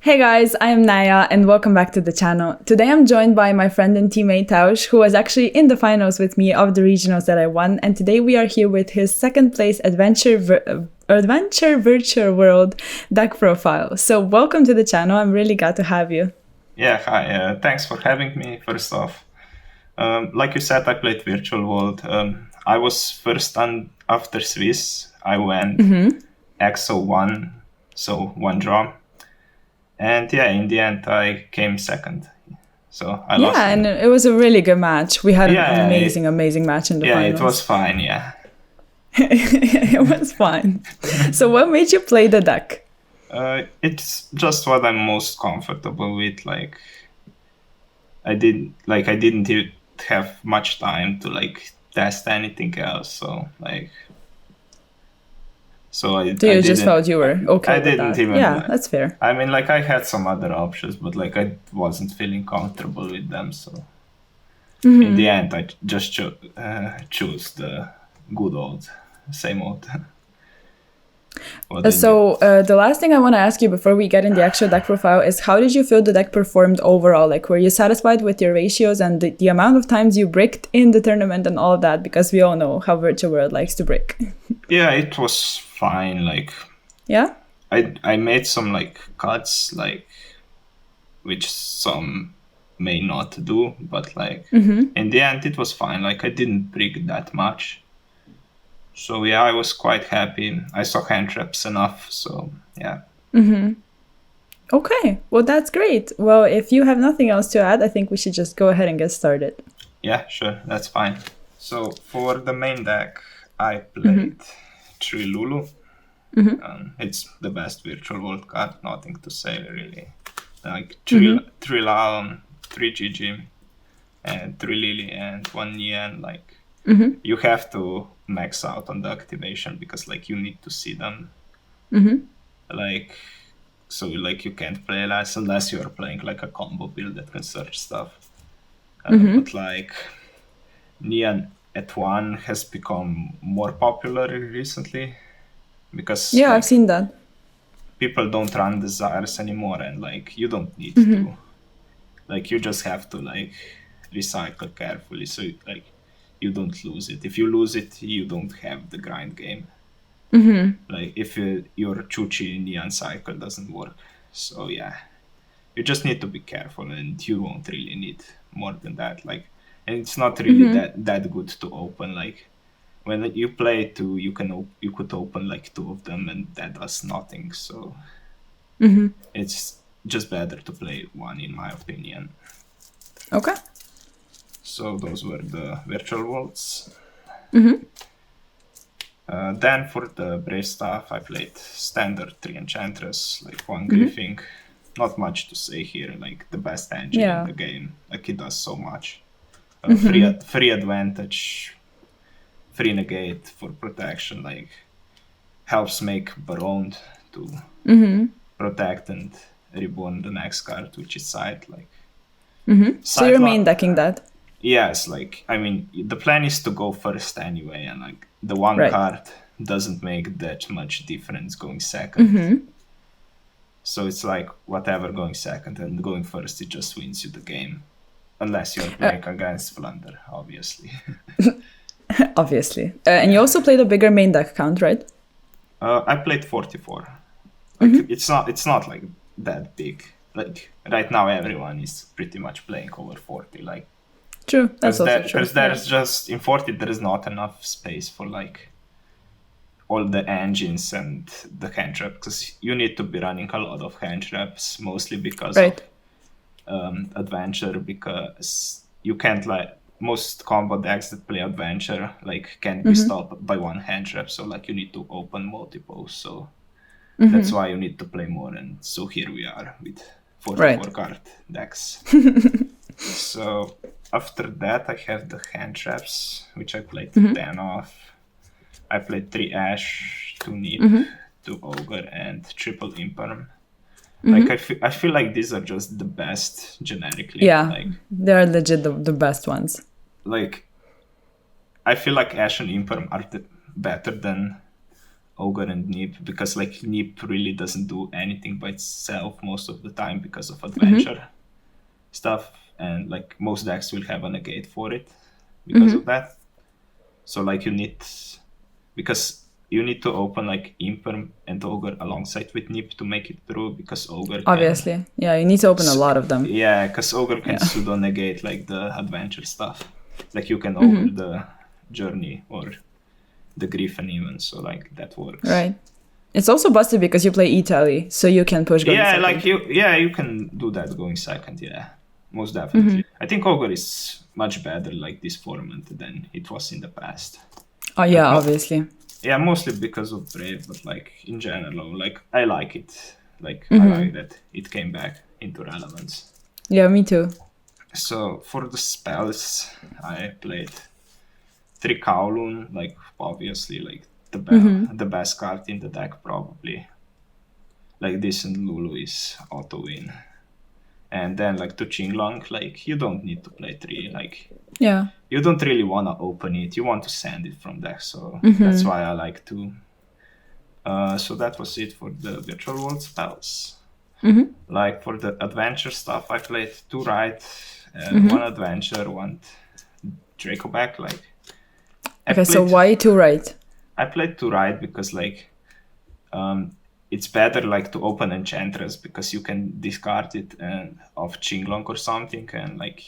Hey guys, I am Naya and welcome back to the channel. Today I'm joined by my friend and teammate Tevž, who was actually in the finals with me of the regionals that I won, and today we are here with his second place Adventure Virtual World deck profile. So welcome to the channel, I'm really glad to have you. Yeah, hi, thanks for having me, first off. Like you said, I played Virtual World. I was first on after Swiss. I went XO1, so one draw. And yeah, in the end, I came second. So I lost. Yeah, and it was a really good match. We had an Yeah, amazing match in the finals. Yeah, it was fine, yeah. It was fine. So what made you play the deck? It's just what I'm most comfortable with. Like, I didn't have much time to test anything else. So I just felt you were okay with that. even. Yeah, that's fair. I mean, I had some other options, but I wasn't feeling comfortable with them. So in the end, I just chose the good old, same old. The last thing I want to ask you before we get in the actual deck profile is how did you feel the deck performed overall? Like, were you satisfied with your ratios and the amount of times you bricked in the tournament and all of that? Because we all know how Virtual World likes to brick. Yeah, it was fine. Yeah? I made some cuts, which some may not do, but in the end it was fine. I didn't brick that much. So yeah, I was quite happy. I saw hand traps enough, so yeah. Okay, well that's great. Well, if you have nothing else to add, I think we should just go ahead and get started. Yeah, sure, that's fine. So for the main deck, I played 3 Lulu. It's the best Virtual World card, nothing to say really. 3 Laon, 3 Gigi, and 3 Lily, and 1 Nian. You have to max out on the activation because you need to see them. So you can't play less unless you're playing a combo build that can search stuff. But Nian at 1 has become more popular recently because I've seen that. People don't run desires anymore, and you don't need to. You just have to recycle carefully so you don't lose it. If you lose it, you don't have the grind game. If your Chuchi Neon cycle doesn't work. So yeah, you just need to be careful, and you won't really need more than that. And it's not really that good to open. When you play 2, you could open 2 of them, and that does nothing. So it's just better to play 1, in my opinion. Okay. So those were the Virtual Worlds. Then for the Brave stuff, I played standard 3 Enchantress, 1 Griffing. Not much to say here, the best engine in the game. It does so much. Free advantage, free negate for protection, helps make Baroned to protect and reborn the next card, which is Sight. So you're main decking that? Yes, I mean, the plan is to go first anyway, and the one card doesn't make that much difference going second. So it's whatever going second, and going first, it just wins you the game. Unless you're playing against Flunder, obviously. Obviously. And you also played a bigger main deck count, right? I played 44. It's not that big. Right now, everyone is pretty much playing over 40. True, that's also true. Because there's just, in 40, there is not enough space for all the engines and the hand trap, because you need to be running a lot of hand traps, mostly because of adventure, because you can't most combo decks that play adventure can't be stopped by 1 hand trap, so you need to open multiple, so that's why you need to play more, and so here we are with 44 card decks. So after that, I have the hand traps, which I played 10 off. I played 3 Ash, 2 Nip, 2 Ogre, and triple Imperm. I feel these are just the best generically. Yeah, they're legit the best ones. I feel Ash and Imperm are better than Ogre and Nip, because like Nip really doesn't do anything by itself most of the time because of adventure stuff, and like most decks will have a negate for it because of that. So like because you need to open like Imperm and Ogre alongside with Nip to make it through, because Ogre obviously, yeah, you need to open a lot of them. Yeah, because Ogre can pseudo negate like the adventure stuff. Like you can Ogre the Journey or the Griffin even, so like that works. Right. It's also busted because you play Italy, so you can push going second. Like you can do that going second, most definitely. I think Ogre is much better like this format than it was in the past. Oh yeah, obviously. Yeah, mostly because of Brave, but like in general, like I like it. Like I like that it came back into relevance. Yeah, me too. So for the spells, I played 3 Kowloon, like obviously like the best card in the deck probably. Like this and Lulu is auto win. And then like to Qinglong, like you don't need to play 3, like you don't really want to open it, you want to send it from deck, so that's why I like to. So that was it for the virtual world spells. Like for the adventure stuff, I played 2 Ride, 1 adventure, 1 Draco back. Like so why 2 Ride? I played 2 Ride because like it's better like to open Enchantress, because you can discard it of Qinglong or something, and like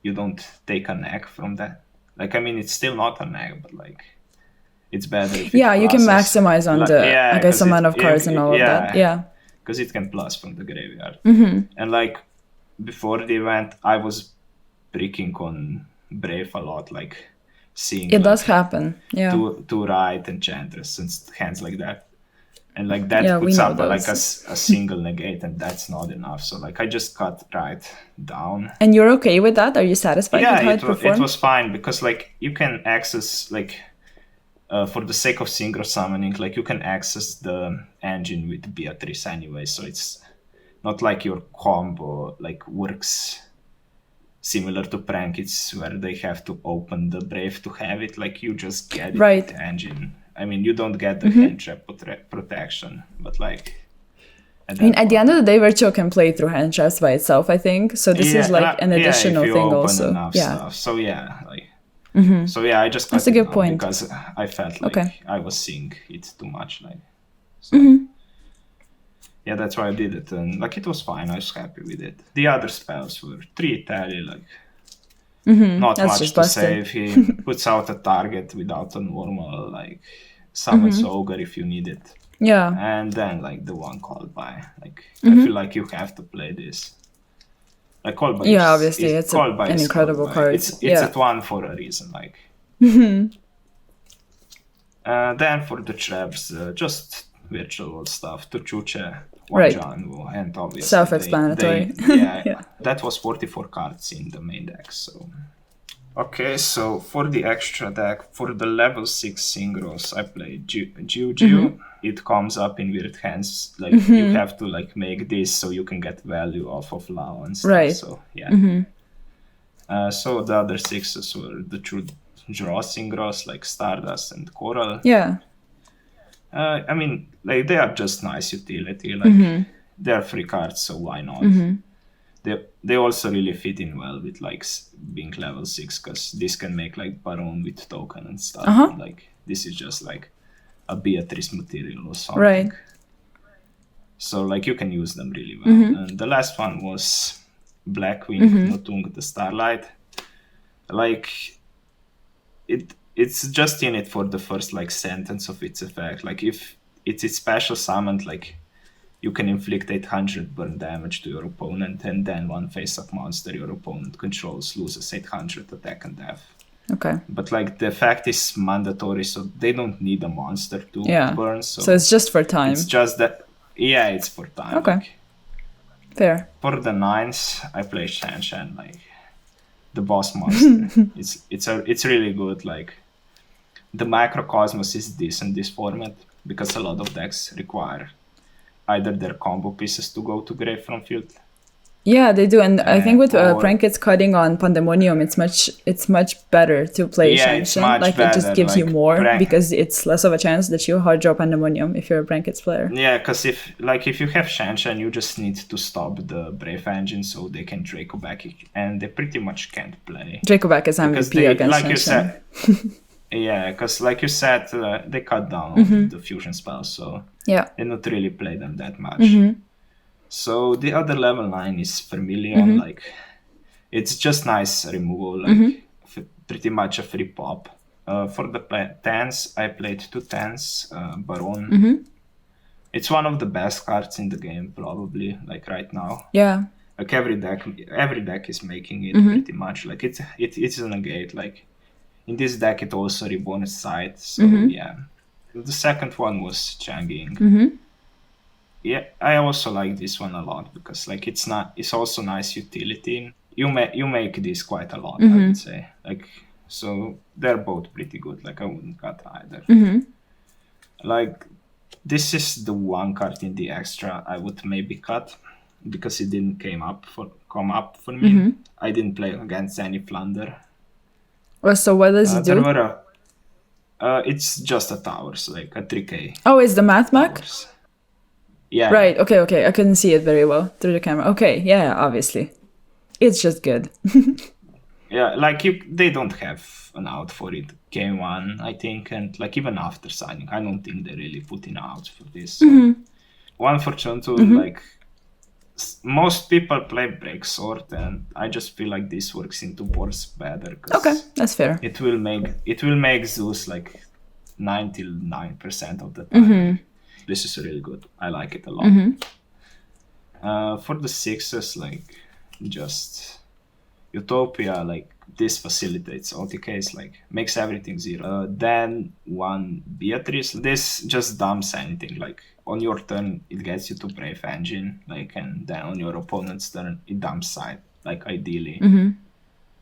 you don't take a neg from that. Like I mean, it's still not a neg, but like it's better if you can maximize on I guess amount of cards and all of that. Yeah, because it can plus from the graveyard. And like before the event, I was bricking on Brave a lot, like seeing it does happen. Yeah, to Ride Enchantress and hands like that. And like that puts up like a single negate, and that's not enough. So like I just cut Ride down. And you're okay with that? Are you satisfied with how it performed? It was fine, because like you can access like for the sake of synchro summoning, like you can access the engine with Beatrice anyway. So it's not like your combo like works similar to Prank. It's where they have to open the Brave to have it. Like you just get it with the engine. I mean, you don't get the hand trap protection, but like... at the end of the day, Virtual can play through hand traps by itself, I think. So this is like an additional thing also. Stuff. So so I just cut That's a good point. Because I felt like I was seeing it too much. Like, so. Yeah, that's why I did it, and like it was fine. I was happy with it. The other spells were 3 Italy, like not that's much to save. He puts out a target without a normal, like summons Ogre if you need it. Yeah. And then like the 1 called by. Like I feel like you have to play this. Like called by. Yeah, obviously it's an incredible card. It's at 1 for a reason. Like. Then for the traps, just virtual stuff. To Chuche, Wanjanwu, and obviously self-explanatory. That was 44 cards in the main deck. So okay, so for the extra deck, for the level 6 synchros, I played Jiu. It comes up in weird hands. Like you have to like make this so you can get value off of Lao and stuff. Right. So so the other 6s were the true draw synchros, like Stardust and Coral. Yeah. I mean, like they are just nice utility. Like they are free cards, so why not? They also really fit in well with like being level 6, because this can make like Baron with token and stuff. And, like this is just like a Beatrice material or something. Right. So like you can use them really well. And the last one was Blackwing Notung the Starlight. Like it's just in it for the first like sentence of its effect. Like if it's special summoned, like you can inflict 800 burn damage to your opponent, and then 1 face-up monster your opponent controls loses 800 attack and death. Okay. But like the effect is mandatory, so they don't need a monster to burn. So it's just for time. It's just that, it's for time. Okay. Like, fair. For the 9s, I play Shan Shan, like the boss monster. It's really good. Like the Microcosmos is decent this format, because a lot of decks require either their combo pieces to go to grave from field. Yeah, they do, and I think with Prankits cutting on Pandemonium, it's much better to play Shanxian. Like it just gives you more because it's less of a chance that you hard draw Pandemonium if you're a Prankits player. Yeah, because if you have Shanxian, you just need to stop the Brave Engine so they can Draco back, and they pretty much can't play. Draco back is MVP against like Shanxian. You said, yeah, because like you said, they cut down the fusion spells, so they not really play them that much. So the other level 9 is Vermilion, like it's just nice removal, like pretty much a free pop. For the 10s, I played 2 10s, Baron. It's one of the best cards in the game, probably, like right now. Yeah. Like every deck is making it pretty much. Like it's a negate. Like in this deck, it also reborn side. So yeah. The second one was Changing. Yeah, I also like this one a lot because like it's also nice utility. You make this quite a lot, I would say. Like so they're both pretty good. Like I wouldn't cut either. Like this is the one card in the extra I would maybe cut because it didn't come up for me. I didn't play against any Flunder. Oh, so what does it do? It's just a towers, like a 3K. Oh, it's the math mech? Yeah. Right, okay. I couldn't see it very well through the camera. Okay, yeah, obviously. It's just good. Yeah, like they don't have an out for it. Game 1, I think, and like even after signing, I don't think they really put in out for this. So. One for Chuntu, like most people play Break Sword, and I just feel like this works into boards better. Okay, that's fair. It will make Zeus like 99% of the time. This is really good. I like it a lot. For the 6s, like just Utopia, like this facilitates OTKs, like makes everything 0. Then 1 Beatrice, this just dumps anything. Like on your turn, it gets you to Brave Engine, like, and then on your opponent's turn, it dumps side, like ideally.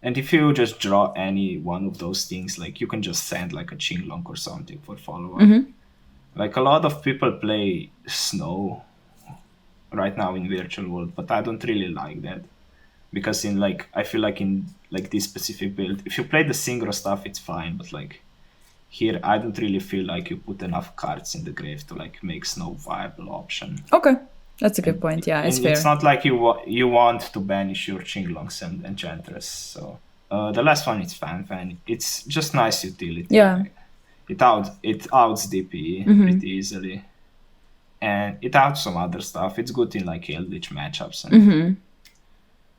And if you just draw any one of those things, like you can just send like a Qinglong or something for follow-up. Like a lot of people play Snow right now in Virtual World, but I don't really like that. Because I feel like in like this specific build, if you play the Synchro stuff, it's fine. But like here, I don't really feel like you put enough cards in the grave to like make Snow viable option. Okay, that's a good point. Yeah, it's fair. It's not like you want to banish your Qinglongs and Enchantress. So the last one is Fan. It's just nice utility. Yeah. Like, it outs DP pretty easily. And it outs some other stuff. It's good in like Eldritch matchups and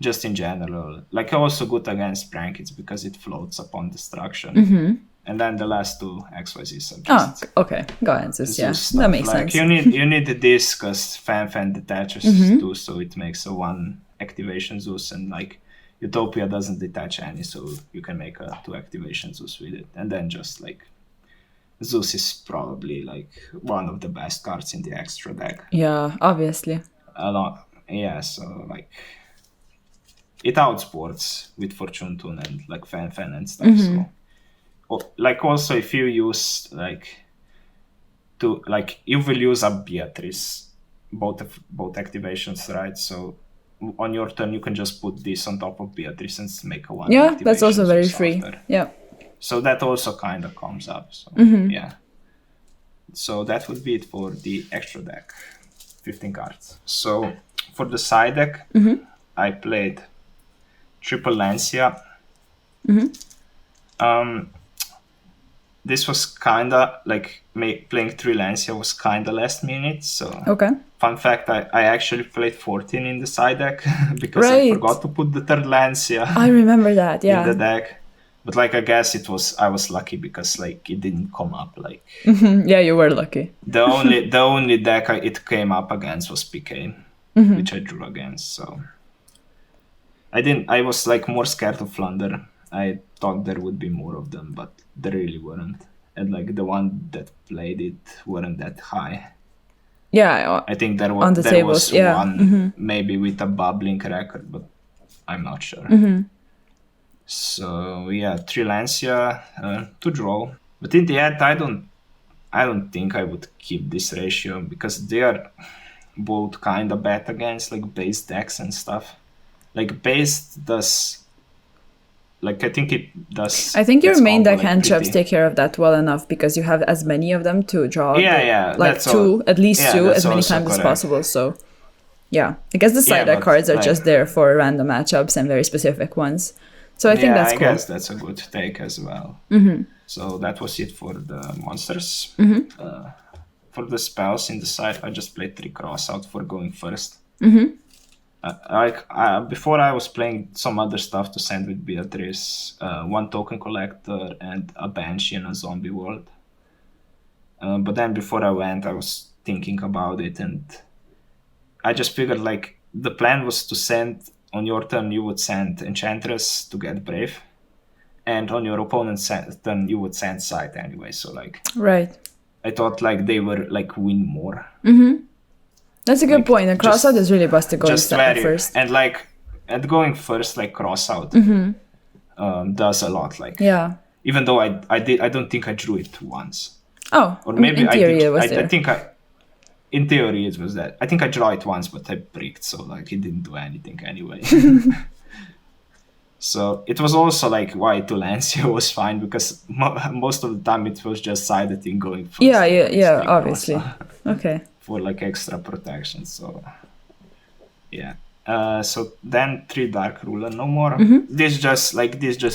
just in general. Like also good against Prankits because it floats upon destruction. And then the last 2 XYZs are just okay. Go ahead, Zeus. Yeah, that makes sense. You need this because Fan detaches too, so it makes a 1 activation Zeus, and like Utopia doesn't detach any, so you can make a 2 activation Zeus with it. And then just like Zeus is probably like one of the best cards in the extra deck. Yeah, obviously. A lot. Yeah, so like it outsports with Fortune Tune and like Fan and stuff. So like also if you use you will use up Beatrice, both activations, right? So on your turn you can just put this on top of Beatrice and make a 1 yeah, that's also very free. Yeah. So that also kind of comes up. So yeah. So that would be it for the extra deck. 15 cards. So for the side deck, I played Triple Lancia. This was kinda like playing 3 Lancia was kinda last minute. So fun fact, I actually played 14 in the side deck because I forgot to put the 3rd Lancia. I remember that, yeah. In the deck. But like I guess I was lucky because like it didn't come up like. Yeah, you were lucky. The only deck it came up against was PK, which I drew against. So I was like more scared of Flunder. I thought there would be more of them, but there really weren't. And like the one that played it weren't that high. Yeah, I think there was on the tables, yeah. One maybe with a bubbling record, but I'm not sure. So yeah, 3 Lancia, 2 draw. But in the end, I don't think I would keep this ratio because they are both kind of bad against like base decks and stuff. like base does. Like, I think it does. I think your main deck like, hand traps take care of that well enough because you have as many of them to draw. Like two, at least two, as many times as possible. So, yeah. I guess the side deck cards are just there for random matchups and very specific ones. So I think that's cool. I guess that's a good take as well. So that was it for the monsters. For the spells in the side, I just played 3 Crossout for going first. Before I was playing some other stuff to send with Beatrice, 1 Token Collector and a Banshee in a zombie world. But then before I went, I was thinking about it, and I just figured like the plan was to send, on your turn you would send Enchantress to get Brave, and on your opponent's turn you would send Sight anyway, so like... Right. I thought like they were like win more. That's a good point. And Crossout is really busted going first. And like, and going first, like Crossout does a lot. Like, even though I don't think I drew it once. Oh, or maybe in theory it was there. I think in theory it was that. I think I drew it once, but I bricked, so like it didn't do anything anyway. So it was also like why Tulencia was fine because most of the time it was just side thing going first. Yeah, obviously. Okay. For like extra protection, so yeah. So then 3 Dark Ruler, no more. This just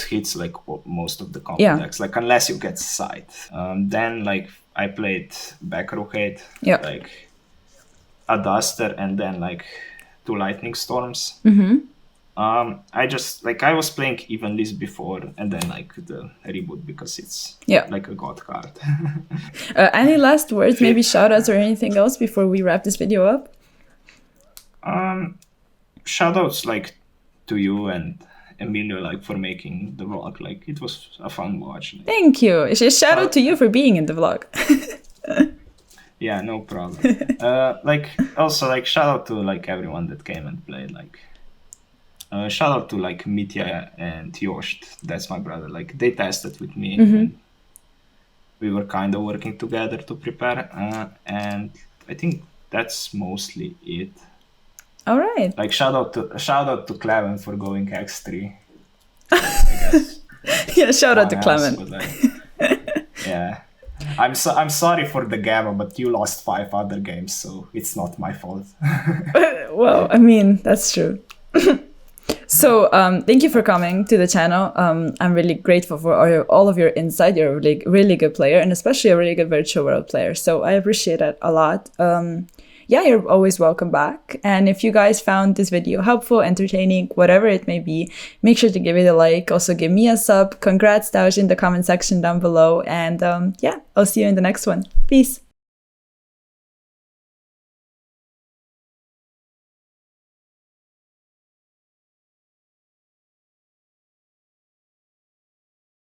hits like most of the combo decks, like unless you get Sight. Then like I played Back Rocket, like a Duster, and then like 2 Lightning Storms. I just like I was playing even this before, and then like the reboot because it's like a god card. Any last words, maybe shoutouts or anything else before we wrap this video up? Shoutouts like to you and Emilio like for making the vlog. Like it was a fun watch. Like, thank you. Shout out to you for being in the vlog. Yeah, no problem. Like also like shout out to like everyone that came and played. Like. Shout out to like Mitya and Yost, that's my brother. Like they tested with me. And we were kind of working together to prepare, and I think that's mostly it. All right. Like shout out to Cleven for going X3. I guess. Yeah, shout out to Cleven. Yeah, I'm sorry for the gamma, but you lost 5 other games, so it's not my fault. Well, I mean that's true. So thank you for coming to the channel. I'm really grateful for all of your insight. You're a really, really good player, and especially a really good virtual world player. So I appreciate it a lot. Yeah, you're always welcome back. And if you guys found this video helpful, entertaining, whatever it may be, make sure to give it a like. Also give me a sub. Congrats, Tevž, in the comment section down below. And yeah, I'll see you in the next one. Peace.